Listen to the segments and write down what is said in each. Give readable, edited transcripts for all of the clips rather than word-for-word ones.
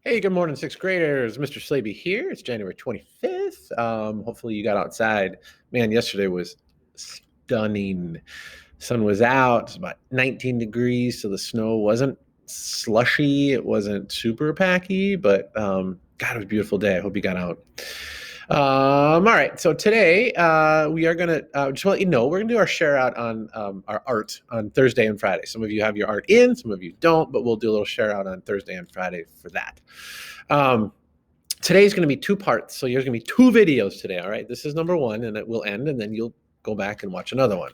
Hey, good morning, sixth graders. Mr. Slaby here. It's January 25th. Hopefully you got outside. Man, yesterday was stunning. Sun was out. It's about 19 degrees, so the snow wasn't slushy. It wasn't super packy, but God, it was a beautiful day. I hope you got out. All right, so today we are going to just want you to know we're going to do our share out on our art on Thursday and Friday. Some of you have your art in, some of you don't, but we'll do a little share out on Thursday and Friday for that. Today's going to be two parts, so there's going to be two videos today, all right? This is number one, and it will end, and then you'll go back and watch another one.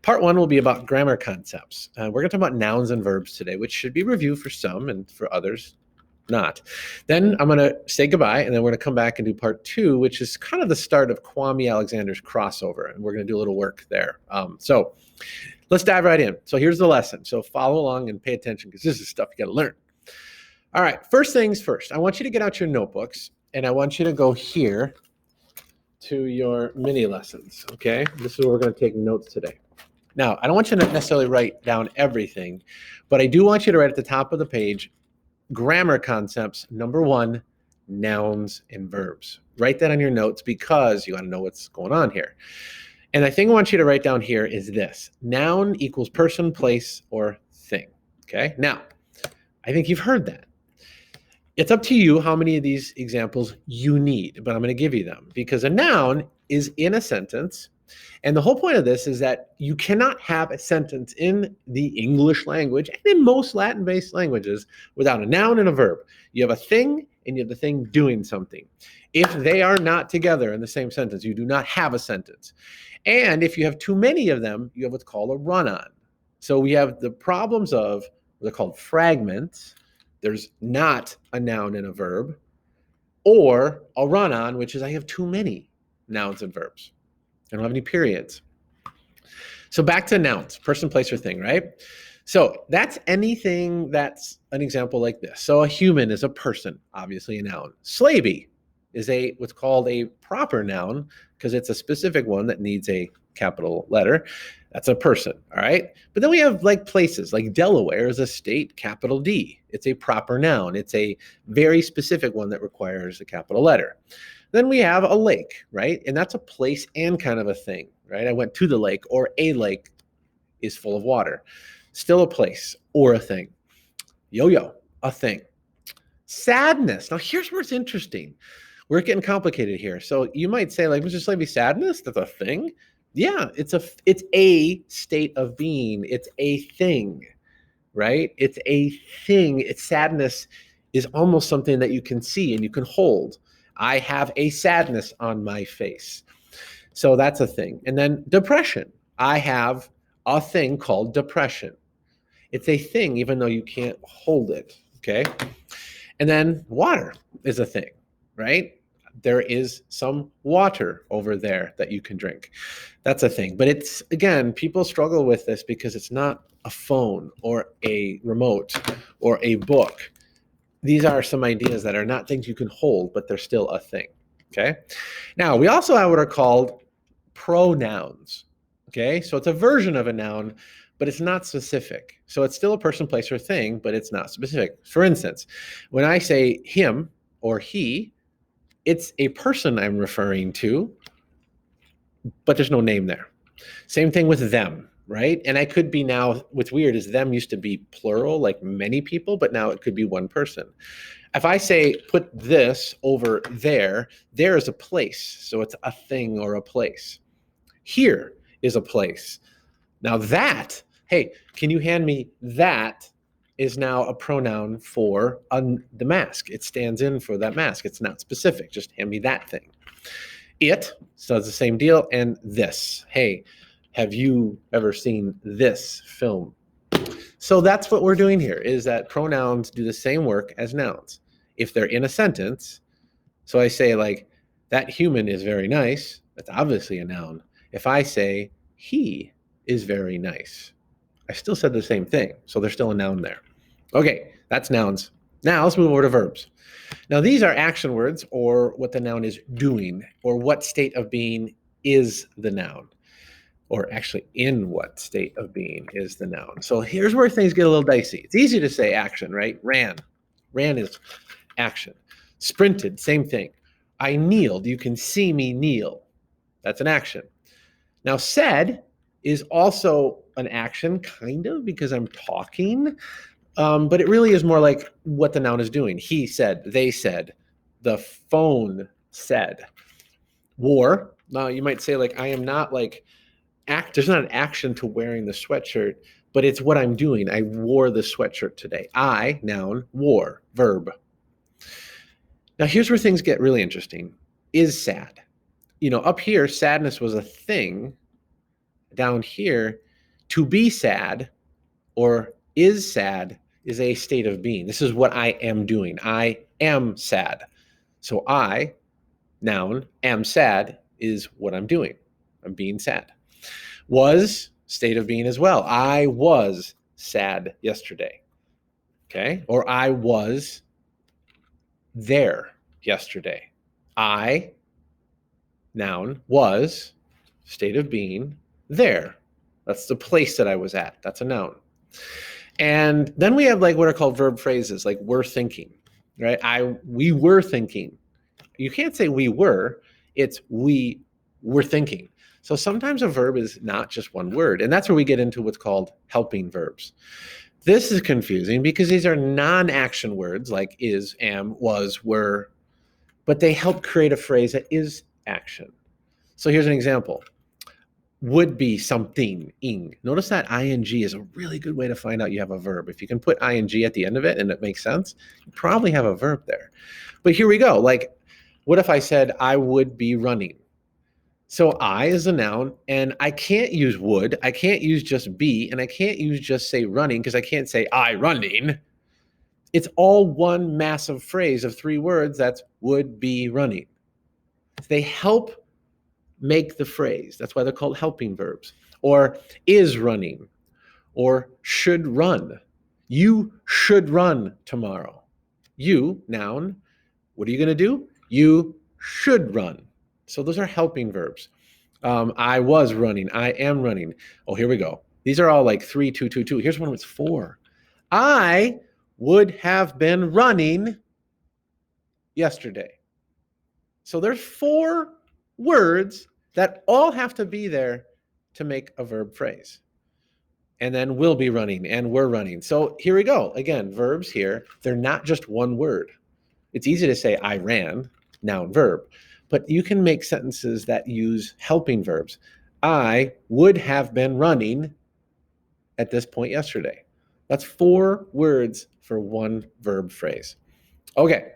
Part one will be about grammar concepts. We're going to talk about nouns and verbs today, which should be review for some and for others not. Then I'm going to say goodbye, and then we're going to come back and do part two, which is kind of the start of Kwame Alexander's crossover, and we're going to do a little work there. So let's dive right in. So here's the lesson. So follow along and pay attention because this is stuff you got to learn. All right, first things first. I want you to get out your notebooks, and I want you to go here to your mini lessons, okay? This is where we're going to take notes today. Now, I don't want you to necessarily write down everything, but I do want you to write at the top of the page grammar concepts, number one, nouns and verbs. Write that on your notes because you got to know what's going on here. And the thing I want you to write down here is this. Noun equals person, place, or thing. Okay? Now, I think you've heard that. It's up to you how many of these examples you need, but I'm going to give you them because a noun is in a sentence. And the whole point of this is that you cannot have a sentence in the English language and in most Latin-based languages without a noun and a verb. You have a thing and you have the thing doing something. If they are not together in the same sentence, you do not have a sentence. And if you have too many of them, you have what's called a run-on. So we have the problems of, they're called fragments. There's not a noun and a verb. Or a run-on, which is I have too many nouns and verbs. I don't have any periods. So back to nouns, person, place, or thing, right? So that's anything that's an example like this. So a human is a person, obviously a noun. Slaby is what's called a proper noun because it's a specific one that needs a capital letter. That's a person, all right? But then we have like places, like Delaware is a state, capital D. It's a proper noun. It's a very specific one that requires a capital letter. Then we have a lake, right? And that's a place and kind of a thing, right? I went to the lake, or a lake is full of water. Still a place or a thing. Yo-yo, a thing. Sadness. Now here's where it's interesting. We're getting complicated here. So you might say, like, Mr. Slavey, sadness, that's a thing? Yeah, it's a state of being. It's a thing, right? It's a thing. It's sadness is almost something that you can see and you can hold. I have a sadness on my face. So that's a thing. And then depression. I have a thing called depression. It's a thing, even though you can't hold it, okay? And then water is a thing, right? There is some water over there that you can drink. That's a thing. But it's, again, people struggle with this because it's not a phone or a remote or a book. These are some ideas that are not things you can hold, but they're still a thing, okay? Now, we also have what are called pronouns, okay? So it's a version of a noun, but it's not specific. So it's still a person, place, or thing, but it's not specific. For instance, when I say him or he, it's a person I'm referring to, but there's no name there. Same thing with them, right? And I could be now, what's weird is them used to be plural, like many people, but now it could be one person. If I say, put this over there, there is a place. So it's a thing or a place. Here is a place. Now that, hey, can you hand me that, is now a pronoun for the mask. It stands in for that mask. It's not specific. Just hand me that thing. It does the same deal. And this, hey, have you ever seen this film? So that's what we're doing here, is that pronouns do the same work as nouns. If they're in a sentence, so I say like, that human is very nice, that's obviously a noun. If I say, he is very nice, I still said the same thing. So there's still a noun there. Okay, that's nouns. Now let's move over to verbs. Now these are action words, or what the noun is doing, or what state of being is the noun. Or actually in what state of being is the noun. So here's where things get a little dicey. It's easy to say action, right? Ran. Ran is action. Sprinted, same thing. I kneeled. You can see me kneel. That's an action. Now, said is also an action, kind of, because I'm talking, but it really is more like what the noun is doing. He said, they said, the phone said. Wore, now you might say, like, I am not like, there's not an action to wearing the sweatshirt, but it's what I'm doing. I wore the sweatshirt today. I, noun, wore, verb. Now, here's where things get really interesting. Is sad. Up here, sadness was a thing. Down here, to be sad or is sad is a state of being. This is what I am doing. I am sad. So I, noun, am sad is what I'm doing. I'm being sad. Was, state of being as well. I was sad yesterday. Okay? Or I was there yesterday. I, noun, was, state of being, there. That's the place that I was at. That's a noun. And then we have like what are called verb phrases, like we're thinking, right? We were thinking. You can't say we were, it's we were thinking. So sometimes a verb is not just one word, and that's where we get into what's called helping verbs. This is confusing because these are non-action words like is, am, was, were, but they help create a phrase that is action. So here's an example. Would be something ing. Notice that ing is a really good way to find out you have a verb. If you can put ing at the end of it and it makes sense, you probably have a verb there. But here we go. Like, what if I said I would be running? So I is a noun, and I can't use would, I can't use just be, and I can't use just say running because I can't say I running. It's all one massive phrase of 3 words that's would be running. They help make the phrase. That's why they're called helping verbs. Or is running, or should run. You should run tomorrow. You, noun, what are you going to do? You should run. So those are helping verbs. I was running. I am running. Oh, here we go. These are all like 3, 2, 2, 2. Here's one with 4. I would have been running yesterday. So there's 4 words that all have to be there to make a verb phrase. And then will be running and we're running. So here we go. Again, verbs here, they're not just one word. It's easy to say I ran, noun, verb, but you can make sentences that use helping verbs. I would have been running at this point yesterday. That's 4 words for one verb phrase. Okay,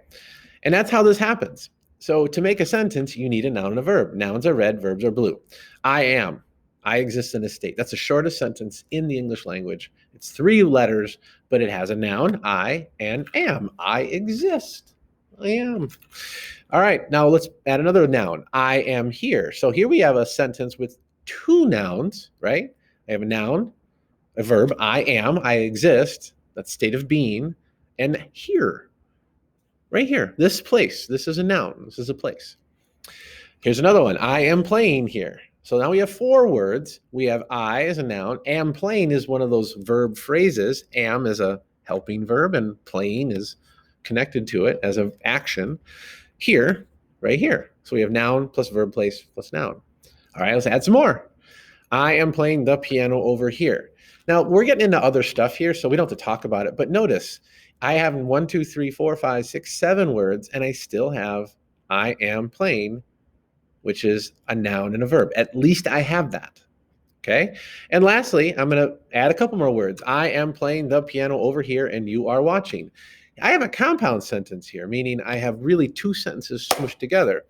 and that's how this happens. So to make a sentence, you need a noun and a verb. Nouns are red, verbs are blue. I am. I exist in a state. That's the shortest sentence in the English language. It's 3 letters, but it has a noun, I, and am. I exist. I am. All right, now let's add another noun. I am here. So here we have a sentence with 2 nouns, right? I have a noun, a verb, I am, I exist. That's state of being. And here. Right here, this place, this is a noun, this is a place. Here's another one, I am playing here. So now we have 4 words. We have I as a noun, am playing is one of those verb phrases. Am is a helping verb and playing is connected to it as an action. Here, right here. So we have noun plus verb place plus noun. All right, let's add some more. I am playing the piano over here. Now we're getting into other stuff here, so we don't have to talk about it, but notice, I have 1, 2, 3, 4, 5, 6, 7 words, and I still have I am playing, which is a noun and a verb. At least I have that, okay? And lastly, I'm going to add a couple more words. I am playing the piano over here, and you are watching. I have a compound sentence here, meaning I have really 2 sentences smushed together.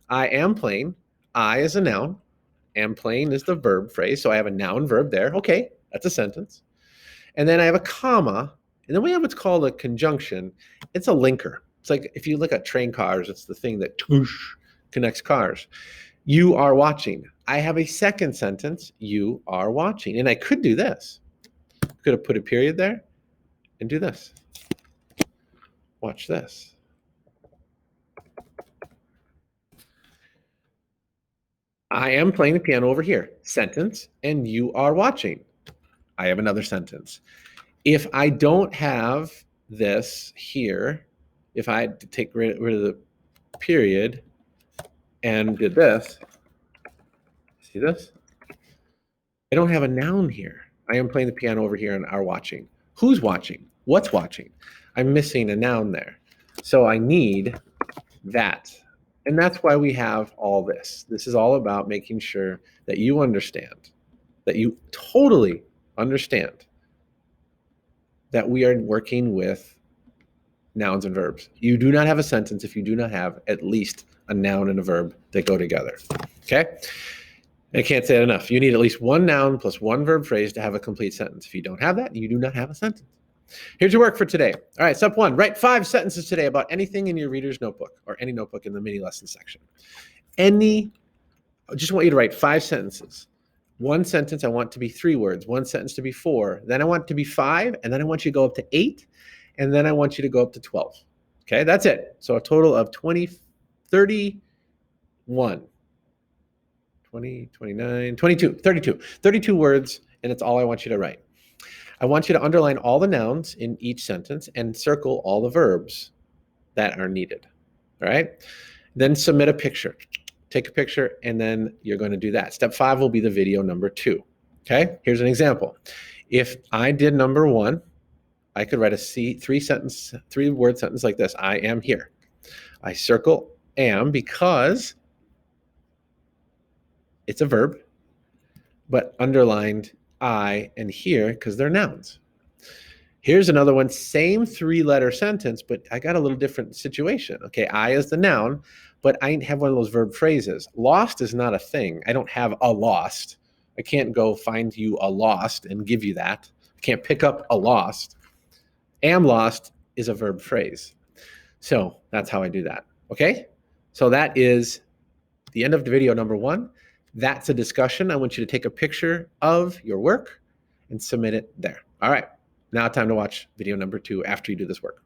I am playing. I is a noun. Am playing is the verb phrase, so I have a noun verb there. Okay, that's a sentence. And then I have a comma. And then we have what's called a conjunction. It's a linker. It's like if you look at train cars, it's the thing that connects cars. You are watching. I have a second sentence. You are watching. And I could do this. Could have put a period there and do this. Watch this. I am playing the piano over here. Sentence. And you are watching. I have another sentence. If I don't have this here, if I had to take rid of the period and did this, see this? I don't have a noun here. I am playing the piano over here and are watching. Who's watching? What's watching? I'm missing a noun there. So I need that. And that's why we have all this. This is all about making sure that you understand, that you totally understand that we are working with nouns and verbs. You do not have a sentence if you do not have at least a noun and a verb that go together. Okay? I can't say it enough. You need at least one noun plus one verb phrase to have a complete sentence. If you don't have that, you do not have a sentence. Here's your work for today. All right, step one, write 5 sentences today about anything in your reader's notebook or any notebook in the mini lesson section. I just want you to write 5 sentences. One sentence I want to be 3 words, one sentence to be 4, then I want it to be 5, and then I want you to go up to 8, and then I want you to go up to 12. Okay, that's it. So a total of 32, 32 words, and it's all I want you to write. I want you to underline all the nouns in each sentence and circle all the verbs that are needed. All right? Then submit a picture. Take a picture, and then you're going to do that. Step 5 will be the video number 2. Okay? Here's an example. If I did number 1, I could write a 3-word sentence like this. I am here. I circle am because it's a verb, but underlined I and here because they're nouns. Here's another one, same 3-letter sentence, but I got a little different situation. Okay, I is the noun, but I have one of those verb phrases. Lost is not a thing. I don't have a lost. I can't go find you a lost and give you that. I can't pick up a lost. Am lost is a verb phrase. So that's how I do that. Okay, so that is the end of the video number 1. That's a discussion. I want you to take a picture of your work and submit it there. All right, now time to watch video number 2 after you do this work.